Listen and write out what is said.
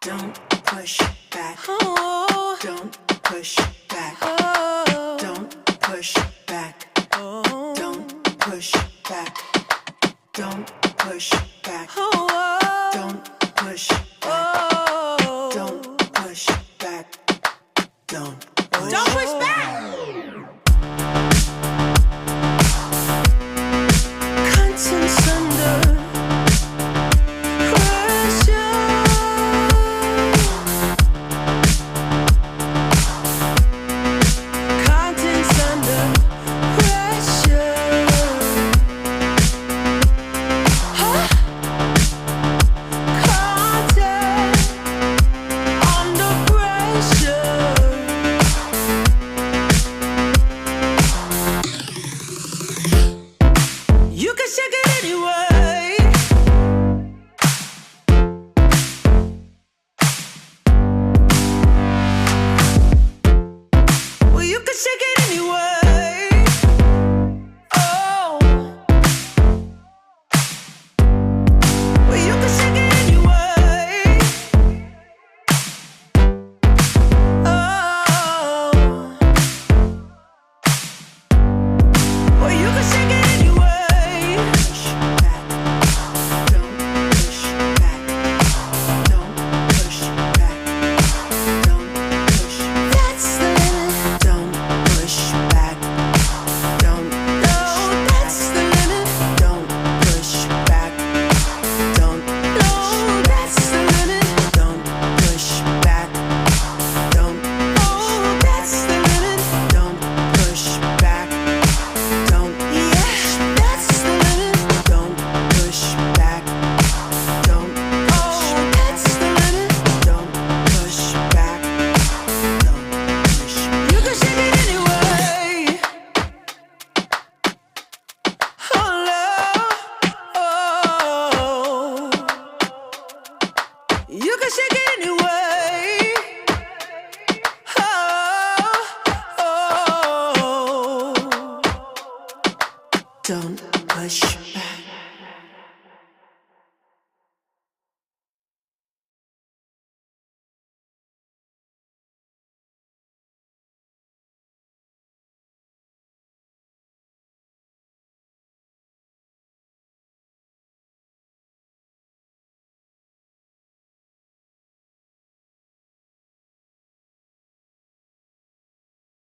Don't push back. Oh, Don't push back. oh, Don't push back. oh, Don't push back. Don't push back. oh, Don't push back. oh. Don't push back. Don't push. Don't push back. Contents under pressure. Contents under pressure. Huh? Content under pressure. You can shake it anyway. Well, you can shake it anyway. Oh. Well, you can shake it anyway. Oh. Well, you can shake it anyway. Push back. Don't push back. Don't push back. Don't push. That's the limit. Don't push back. Don't No, that's the limit. Don't push back. Don't No, that's the limit. Don't push back. Don't Oh, that's the limit. Don't push back. Don't Yeah, that's the limit. Don't push back. Don't Oh, that's the limit. Don't push back. Don't push. You can shake it anyway. Oh, love. Oh. You can shake it anyway. Oh, oh. Don't push back.